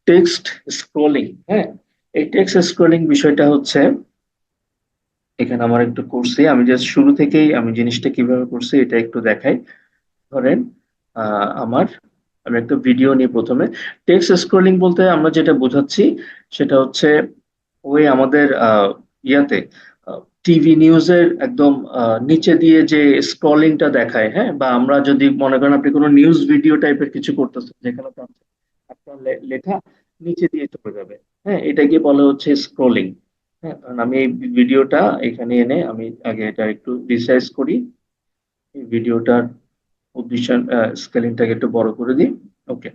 Text scrolling. হ্যাঁ, এই text scrolling বিষয়টা হচ্ছে এখানে আমার একটু করছি, আমি জাস্ট শুরু থেকেই আমি জিনিসটা কিভাবে করছি এটা একটু দেখাই। ধরেন আমার আমি একটা ভিডিও নিয়ে প্রথমে টেক্সট স্ক্রলিং বলতে আমরা যেটা বোঝাচ্ছি সেটা হচ্ছে ওই আমাদের ইয়াতে টিভি নিউজের একদম নিচে দিয়ে যে স্ক্রলিংটা দেখায়, হ্যাঁ, বা আমরা যদি মনে করেন আপনি কোনো নিউজ ভিডিও টাইপের কিছু করতেছেন যেখানে আপনার লেখা নিচে দিয়ে চলে যাবে, হ্যাঁ, এটাকে বলা হচ্ছে স্ক্রলিং। হ্যাঁ, কারণ আমি এই ভিডিওটা এখানে এনে আমি আগে এটা একটু রিসাইজ করি, এই ভিডিওটার পজিশন স্কেলিংটাকে একটু বড় করে দিই। ওকে,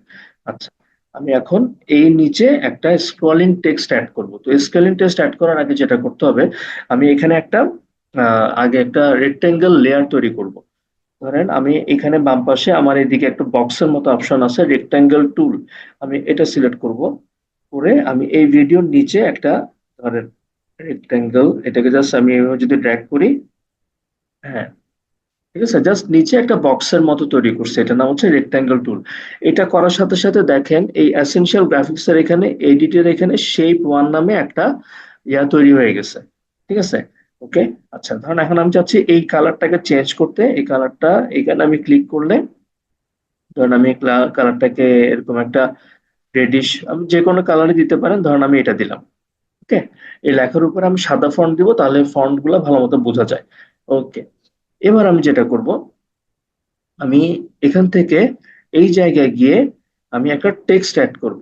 আচ্ছা, আমি এখন এই নিচে একটা স্ক্রলিং টেক্সট অ্যাড করব। তো স্ক্রলিং টেক্সট অ্যাড করার আগে যেটা করতে হবে, আমি এখানে একটা আগে একটা রেক্টেঙ্গেল লেয়ার তৈরি করব। ধরেন আমি এখানে বাম পাশে আমার এদিকে একটা বক্সের মতো অপশন আছে রেক্টেঙ্গেল টুল, আমি এটা সিলেক্ট করব। করে আমি এই ভিডিওর নিচে একটা, ধরেন রেক্টেঙ্গেল, এটাকে জাস্ট আমি এভাবে যদি ড্র্যাগ করি, হ্যাঁ, ঠিক আছে, জাস্ট নিচে একটা বক্সের মতো তৈরি করছে, এটা নাম হচ্ছে রেক্ট্যাঙ্গেল টুল। এটা করার সাথে সাথে দেখেন এই এসেনশিয়াল গ্রাফিক্স এর এখানে এডিটের এখানে শেপ ওয়ান নামে একটা তৈরি হয়ে গেছে। ঠিক আছে, ওকে। আচ্ছা, ধরুন এখন আমি চাচ্ছি এই কালারটাকে চেঞ্জ করতে, এই কালারটা এখানে আমি ক্লিক করলে, ধরুন আমি কালারটাকে এরকম একটা রেডিশ, আমি যে কোনো কালারই দিতে পারেন, ধরুন আমি এটা দিলাম। ওকে, এই লেখার উপর আমি সাদা ফন্ট দিব, তাহলে ফন্ট গুলো ভালো মতো বোঝা যায়। ওকে, এবার আমি যেটা করব, আমি এখান থেকে এই জায়গায় গিয়ে আমি একটা টেক্সট অ্যাড করব।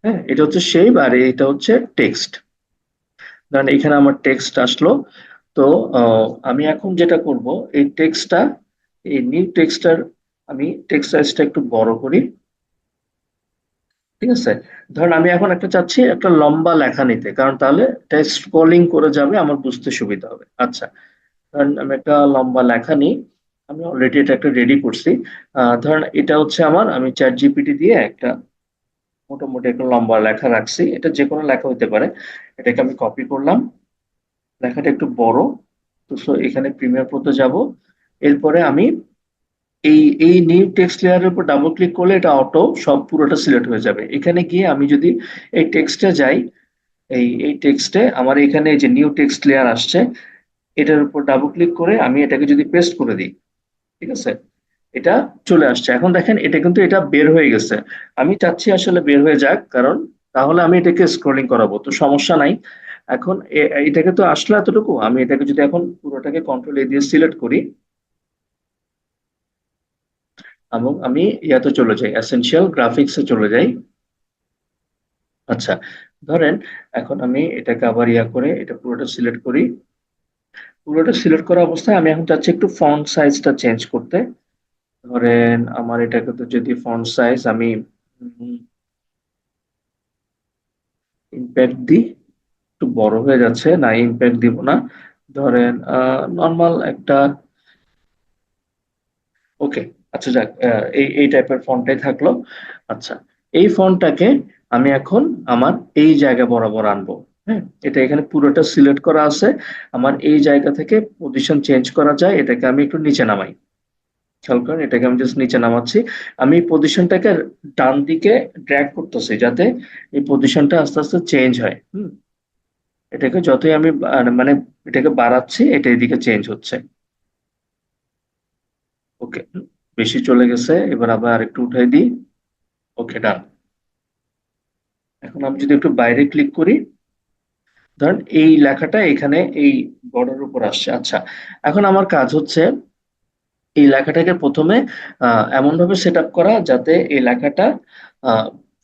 হ্যাঁ, এটা হচ্ছে শেপ আর এটা হচ্ছে টেক্সট। কারণ এখানে আমার টেক্সট আসলো। তো আমি এখন যেটা করব, এই টেক্সটটা, এই নিউ টেক্সটার আমি টেক্সট সাইজটা একটু বড় করি। ঠিক আছে, ধরুন আমি এখন একটা চাচ্ছি একটা লম্বা লেখা নিতে, কারণ তাহলে এটা স্ক্রলিং করে যাবে, আমার বুঝতে সুবিধা হবে। আচ্ছা, ধরেন আমি একটা লম্বা লেখা নিই, আমি অলরেডি এটা একটা রেডি করছি। ধরেন এটা হচ্ছে আমার, আমি চ্যাট জিপিটি দিয়ে একটা মোটামুটি একটা লম্বা লেখা রাখছি, এটা যে কোনো লেখা হতে পারে। এটাকে আমি কপি করলাম, লেখাটা একটু বড়। তো এখানে প্রিমিয়ার প্রোতে যাব, এরপরে আমি এই এই নিউ টেক্সট লেয়ারের উপর ডাবল ক্লিক করলে এটা অটো সব পুরোটা সিলেক্ট হয়ে যাবে। এখানে গিয়ে আমি যদি এই টেক্সটে যাই, এই টেক্সটে আমার এখানে যে নিউ টেক্সট লেয়ার আসছে, এটার উপর ডাবল ক্লিক করে আমি এটাকে যদি পেস্ট করে দিই, ঠিক আছে, এটা চলে আসছে। এখন দেখেন এটা কিন্তু এটা বের হয়ে গেছে। আমি চাচ্ছি আসলে বের হয়ে যাক, কারণ তাহলে আমি এটাকে স্ক্রলিং করাবো, তো সমস্যা নাই। এখন এটাকে তো আসলে এতটুকু, আমি এটাকে যদি এখন পুরোটাকে কন্ট্রোল এ দিয়ে সিলেক্ট করি এবং আমি ইয়াতে চলে যাই, এসেনশিয়াল গ্রাফিক্সে চলে যাই। আচ্ছা, ধরেন এখন আমি এটাকে আবার করে এটা পুরোটা সিলেক্ট করি। পুরোটা সিলেক্ট করা অবস্থায় আমি এখন চাচ্ছি একটু ফন্ট সাইজটা চেঞ্জ করতে। ধরেন আমার এটাকে তো যদি ফন্ট সাইজ আমি ইম্প্যাক্ট দিই, একটু বড় হয়ে যাচ্ছে, না ইম্প্যাক্ট দিব না, ধরেন নর্মাল একটা, ওকে। আচ্ছা, যাক, এই এই টাইপের ফন্টটাই থাকলো। আচ্ছা, এই ফন্টটাকে আমি এখন আমার এই জায়গা বরাবর আনবো। হ্যাঁ, এটা এখানে পুরোটা সিলেক্ট করা আছে, আমার এই জায়গা থেকে পজিশন চেঞ্জ করা যায়, এটাকে আমি একটু নিচে নামাই। খেয়াল করেন, এটাকে আমি জাস্ট নিচে নামাচ্ছি। আমি পজিশনটাকে ডান দিকে ড্র্যাগ করতেছি যাতে এই পজিশনটা আস্তে আস্তে চেঞ্জ হয়। এটাকে যতই আমি মানে এটাকে বাড়াচ্ছি, এটা এদিকে চেঞ্জ হচ্ছে। ওকে, বেশি চলে গেছে, এবার আবার একটু উঠাই দিই। ওকে, ডান। এখন আমি যদি একটু বাইরে ক্লিক করি, ধরেন এই লেখাটা এখানে এই বর্ডার উপর আসছে। আচ্ছা, এখন আমার কাজ হচ্ছে এই লেখাটাকে প্রথমে এমন ভাবে সেট আপ করা যাতে এই লেখাটা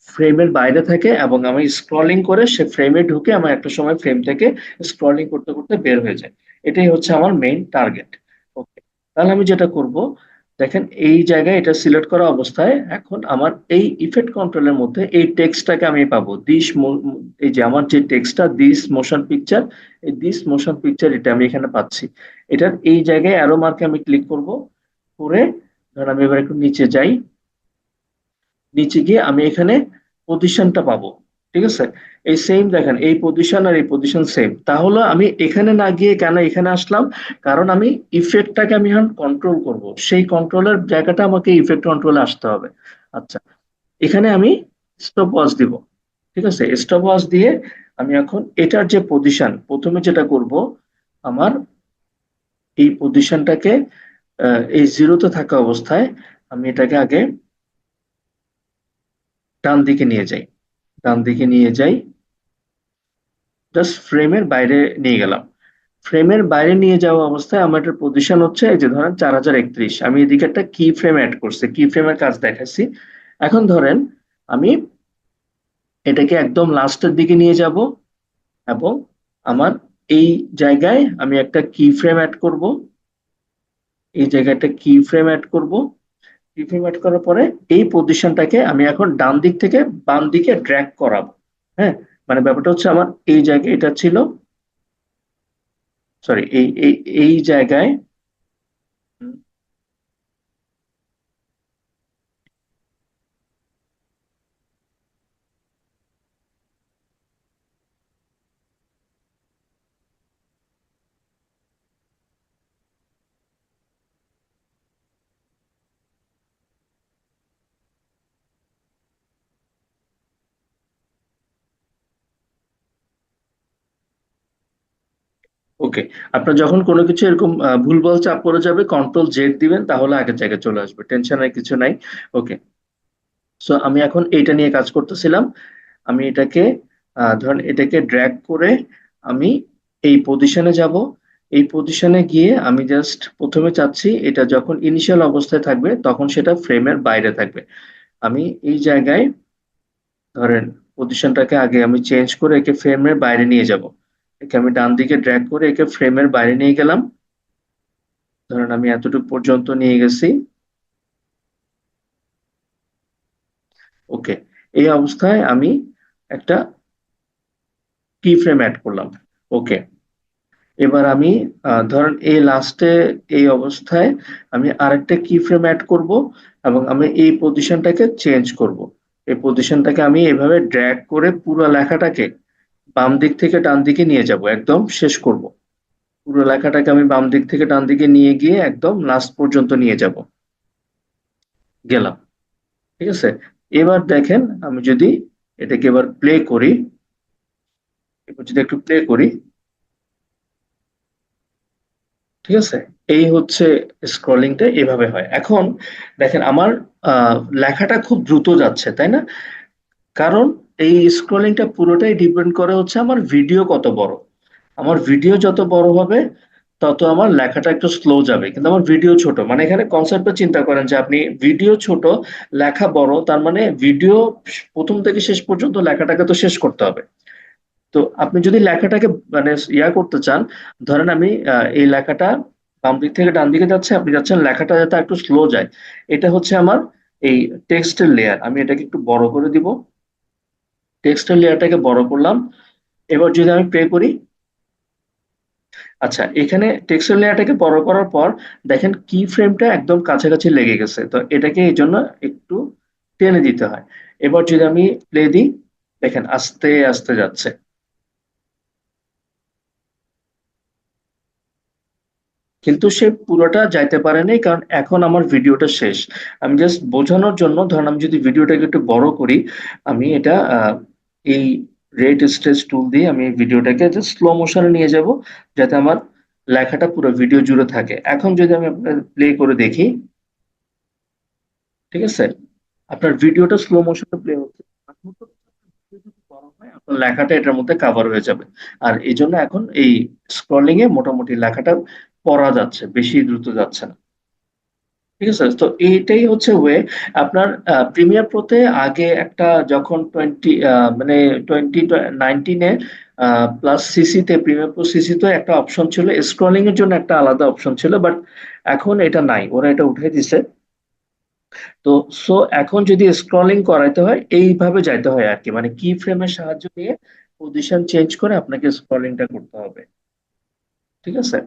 ফ্রেমের বাইরে থাকে এবং আমি স্ক্রলিং করে সে ফ্রেমে ঢুকে আমার একটা সময় ফ্রেম থেকে স্ক্রলিং করতে করতে বের হয়ে যায়। এটাই হচ্ছে আমার মেইন টার্গেট। ওকে, তাহলে আমি যেটা করব, দেখেন এই জায়গায় এটা সিলেক্ট করা অবস্থায় এখন আমার এই ইফেক্ট কন্ট্রোলের মধ্যে এই টেক্সটটাকে আমি পাবো, এই যে আমার যে টেক্সটটা দিস মোশন পিকচার, এই দিস মোশন পিকচার এটা আমি এখানে পাচ্ছি। এটার এই জায়গায় অ্যারো মার্কে আমি ক্লিক করব, করে ধর আমি এবার একটু নিচে যাই, নিচে গিয়ে আমি এখানে পজিশনটা পাবো। ঠিক আছে, এই সেম দেখেন এই পজিশন আর এই পজিশন সেম, তাহলে আমি এখানে না গিয়ে কেন এখানে আসলাম, কারণ আমি ইফেক্টটাকে আমি এখন কন্ট্রোল করব, সেই কন্ট্রোলের জায়গাটা আমাকে ইফেক্ট কন্ট্রোলে আসতে হবে। আচ্ছা, এখানে আমি স্টপ ওয়াচ দিব। ঠিক আছে, স্টপ ওয়াচ দিয়ে আমি এখন এটার যে পজিশন, প্রথমে যেটা করব, আমার এই পজিশনটাকে এই জিরোতে থাকা অবস্থায় আমি এটাকে আগে ডান দিকে নিয়ে যাই। ডান দিকে নিয়ে যাই, জাস্ট ফ্রেমের বাইরে নিয়ে গেলাম। ফ্রেমের বাইরে নিয়ে যাওয়া অবস্থায় আমার এটার পজিশন হচ্ছে এই যে ধরেন 4031। আমি এদিকে একটা কি ফ্রেম অ্যাড করছি, কি ফ্রেমের কাজ দেখাচ্ছি। এখন ধরেন আমি এটাকে একদম লাস্টের দিকে নিয়ে যাব, এবং আমার এই জায়গায় আমি একটা কি ফ্রেম অ্যাড করব। এই জায়গায় একটা কি ফ্রেম অ্যাড করব। কি ফ্রেম অ্যাড করার পরে এই পজিশনটাকে আমি এখন ডান দিক থেকে বাম দিকে ড্র্যাগ করাবো। হ্যাঁ, মানে ব্যাপারটা হচ্ছে আমার এই জায়গায় এটা ছিল, সরি, এই এই এই জায়গায়। ওকে, আপনার যখন কোনো কিছু এরকম ভুলভাল চাপ পড়ে যাবে, কন্ট্রোল জেড দিবেন, তাহলে আগের জায়গায় চলে আসবে, টেনশনের কিছু নাই। ওকে, সো আমি এখন এইটা নিয়ে কাজ করতেছিলাম। আমি এটাকে ধরেন এটাকে ড্র্যাগ করে আমি এই পজিশনে যাব। এই পজিশনে গিয়ে আমি জাস্ট প্রথমে চাচ্ছি এটা যখন ইনিশিয়াল অবস্থায় থাকবে তখন সেটা ফ্রেমের বাইরে থাকবে। আমি এই জায়গায় ধরেন পজিশনটাকে আগে আমি চেঞ্জ করে একে ফ্রেমের বাইরে নিয়ে যাব। একে আমি ডান দিকে ড্র্যাগ করে একে ফ্রেমের বাইরে নিয়ে গেলাম। ধরেন আমি এতটুকু পর্যন্ত নিয়ে গেছি। ওকে, এই অবস্থায় আমি একটা কি ফ্রেম অ্যাড করলাম। ওকে, এবার আমি ধরেন এই লাস্টে এই অবস্থায় আমি আরেকটা কি ফ্রেম অ্যাড করব, এবং আমি এই পজিশনটাকে চেঞ্জ করব। এই পজিশনটাকে আমি এভাবে ড্র্যাগ করে পুরো লেখাটাকে বাম দিক থেকে ডান দিকে নিয়ে যাব, একদম শেষ করব। পুরো লেখাটাকে আমি বাম দিক থেকে ডান দিকে নিয়ে গিয়ে একদম লাস্ট পর্যন্ত নিয়ে যাব। গেলাম। ঠিক আছে, এবার দেখেন আমি যদি এটাকে এবার প্লে করি, এবার যদি একটু প্লে করি, ঠিক আছে, এই হচ্ছে স্ক্রলিংটা এভাবে হয়। এখন দেখেন আমার লেখাটা খুব দ্রুত যাচ্ছে, তাই না? কারণ এই স্ক্রলিংটা পুরোটাই ডিপেন্ড করে হচ্ছে আমার ভিডিও কত বড়। আমার ভিডিও যত বড় হবে তত আমার লেখাটা একটু স্লো যাবে, কিন্তু আমার ভিডিও ছোট, মানে এখানে কনসেপ্টটা চিন্তা করেন যে আপনি ভিডিও ছোট, লেখা বড়, তার মানে ভিডিও প্রথম থেকে শেষ পর্যন্ত লেখাটাকে তো শেষ করতে হবে। তো আপনি যদি লেখাটাকে মানে করতে চান, ধরেন আমি এই লেখাটা বাম দিক থেকে ডান দিকে যাচ্ছে, আপনি যাচ্ছেন লেখাটা যাতে একটু স্লো যায়। এটা হচ্ছে আমার এই টেক্সটের লেয়ার, আমি এটাকে একটু বড় করে দিব। টেক্সটের লেয়ারটাকে বড় করলাম। এবার যদি আমি প্লে করি, আচ্ছা, এখানে টেক্সটের লেয়ারটাকে বড় করার পর দেখেন কি ফ্রেমটা একদম কাছাকাছি লেগে গেছে, তো এটাকে এই জন্য একটু টেনে দিতে হয়। এবার যদি আমি প্লে দিই, দেখেন আস্তে আস্তে যাচ্ছে। কিন্তু সে পুরোটা যাইতে পারেনি, কারণ এখন আমার ভিডিওটা শেষ। আমি জাস্ট বোঝানোর জন্য, ধরেন আমি যদি ভিডিওটাকে একটু বড় করি, আমি এটা এই রেড স্ট্রেস টুল দিয়ে আমি ভিডিওটাকে জাস্ট স্লো মোশনে নিয়ে যাব, যাতে আমার লেখাটা পুরো ভিডিও জুড়ে থাকে। এখন যদি আমি আপনার প্লে করে দেখি, ঠিক আছে, আপনার ভিডিওটা স্লো মোশনে প্লে হচ্ছে। একমাত্র ভিডিও যদি বড় হয়, আপনার লেখাটা এটার মধ্যে কাভার হয়ে যাবে। আর এই জন্য এখন এই স্ক্রলিং এ মোটামুটি লেখাটা পড়া যাচ্ছে, বেশি দ্রুত যাচ্ছে না। ঠিক আছে, তো এইটাই হচ্ছে ওয়ে। আপনার প্রিমিয়ার প্রোতে আগে একটা যখন মানে 2019-এ প্লাস সিসিতে, প্রিমিয়ার প্রো সিসিতে একটা অপশন ছিল, স্ক্রলিং এর জন্য একটা আলাদা অপশন ছিল, বাট এখন এটা নাই, ওরা এটা উঠে দিছে। তো সো এখন যদি স্ক্রলিং করাইতে হয় এইভাবে যাইতে হয় আর কি, মানে কি ফ্রেমের সাহায্য নিয়ে পজিশন চেঞ্জ করে আপনাকে স্ক্রলিংটা করতে হবে। ঠিক আছে,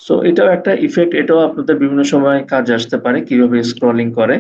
সো এটাও একটা ইফেক্ট, এটাও আপনাদের বিভিন্ন সময় কাজে আসতে পারে কিভাবে স্ক্রলিং করে।